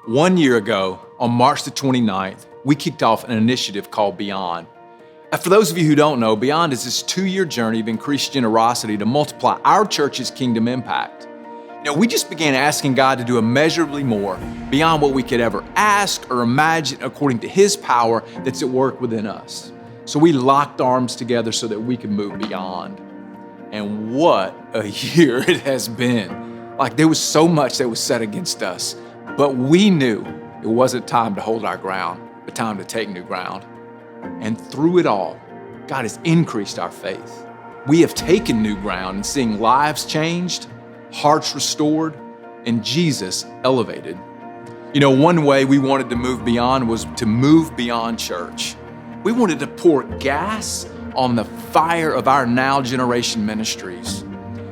1 year ago, on March the 29th, we kicked off an initiative called Beyond. And for those of you who don't know, Beyond is this 2-year journey of increased generosity to multiply our church's kingdom impact. We just began asking God to do immeasurably more beyond what we could ever ask or imagine according to His power that's at work within us. So we locked arms together so that we could move beyond. And what a year it has been. There was so much that was set against us, but we knew it wasn't time to hold our ground, but time to take new ground. And through it all, God has increased our faith. We have taken new ground in seeing lives changed, hearts restored, and Jesus elevated. One way we wanted to move beyond was to move beyond church. We wanted to pour gas on the fire of our Now Generation ministries.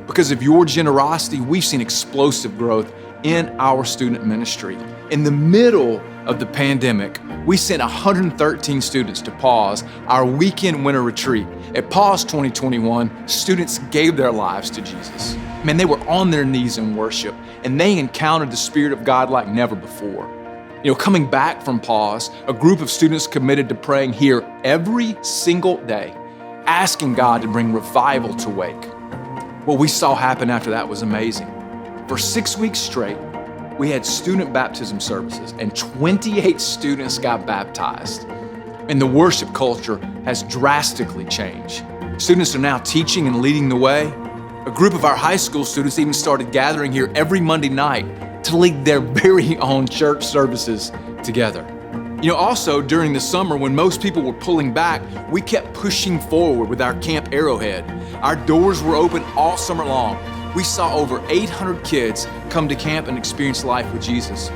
Because of your generosity, we've seen explosive growth in our student ministry. In the middle of the pandemic, we sent 113 students to Pause, our weekend winter retreat. At Pause 2021, students gave their lives to Jesus. Man, they were on their knees in worship, and they encountered the Spirit of God like never before. Coming back from Pause, a group of students committed to praying here every single day, asking God to bring revival to Wake. What we saw happen after that was amazing. For 6 weeks straight, we had student baptism services, and 28 students got baptized. And the worship culture has drastically changed. Students are now teaching and leading the way. A group of our high school students even started gathering here every Monday night to lead their very own church services together. Also during the summer when most people were pulling back, we kept pushing forward with our Camp Arrowhead. Our doors were open all summer long. We saw over 800 kids come to camp and experience life with Jesus.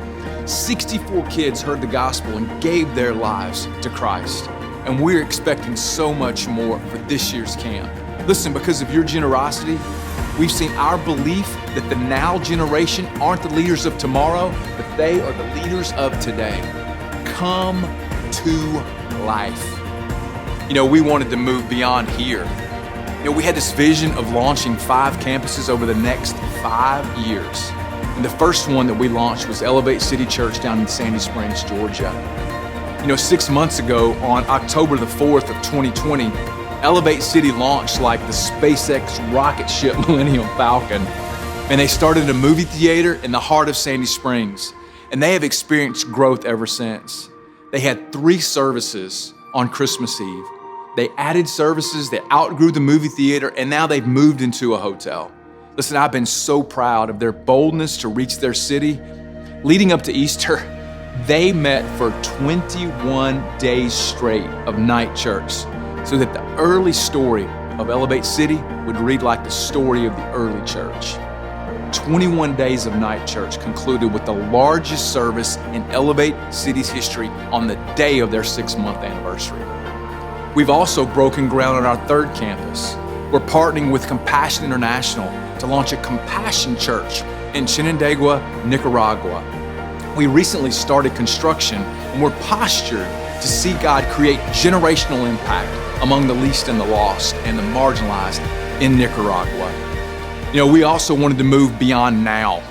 64 kids heard the gospel and gave their lives to Christ. And we're expecting so much more for this year's camp. Listen, because of your generosity, we've seen our belief that the Now Generation aren't the leaders of tomorrow, but they are the leaders of today. Come to life. We wanted to move beyond here. We had this vision of launching 5 campuses over the next 5 years. And the first one that we launched was Elevate City Church down in Sandy Springs, Georgia. 6 months ago, on October the 4th of 2020, Elevate City launched like the SpaceX rocket ship Millennium Falcon. And they started a movie theater in the heart of Sandy Springs. And they have experienced growth ever since. They had 3 services on Christmas Eve. They added services, they outgrew the movie theater, and now they've moved into a hotel. Listen, I've been so proud of their boldness to reach their city. Leading up to Easter, they met for 21 days straight of night church so that the early story of Elevate City would read like the story of the early church. 21 days of night church concluded with the largest service in Elevate City's history on the day of their 6-month anniversary. We've also broken ground on our 3rd campus. We're partnering with Compassion International to launch a Compassion Church in Shenandoah, Nicaragua. We recently started construction and we're postured to see God create generational impact among the least and the lost and the marginalized in Nicaragua. We also wanted to move beyond now.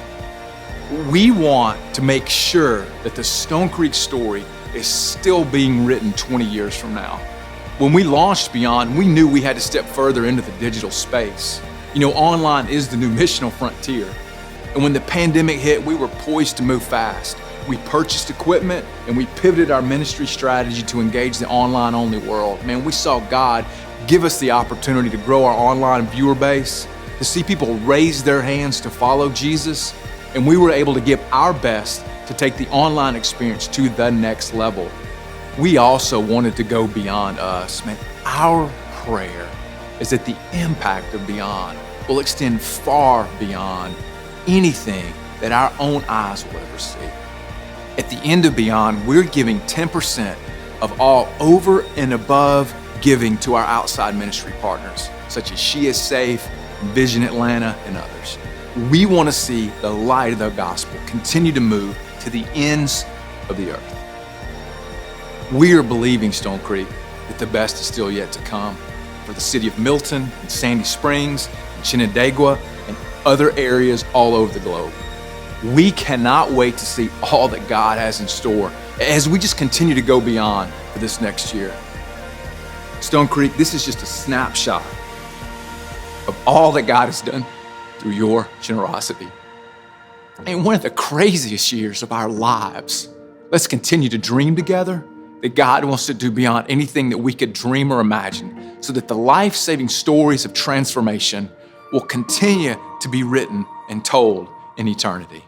We want to make sure that the Stonecreek story is still being written 20 years from now. When we launched Beyond, we knew we had to step further into the digital space. Online is the new missional frontier. And when the pandemic hit, we were poised to move fast. We purchased equipment and we pivoted our ministry strategy to engage the online-only world. Man, we saw God give us the opportunity to grow our online viewer base, to see people raise their hands to follow Jesus, and we were able to give our best to take the online experience to the next level. We also wanted to go beyond us. Man, our prayer is that the impact of Beyond will extend far beyond anything that our own eyes will ever see. At the end of Beyond, we're giving 10% of all over and above giving to our outside ministry partners, such as She Is Safe, Vision Atlanta, and others. We want to see the light of the gospel continue to move to the ends of the earth. We are believing, Stonecreek, that the best is still yet to come for the city of Milton and Sandy Springs and Shenandoah and other areas all over the globe. We cannot wait to see all that God has in store as we just continue to go beyond for this next year. Stonecreek, this is just a snapshot of all that God has done through your generosity. And one of the craziest years of our lives. Let's continue to dream together that God wants to do beyond anything that we could dream or imagine, so that the life-saving stories of transformation will continue to be written and told in eternity.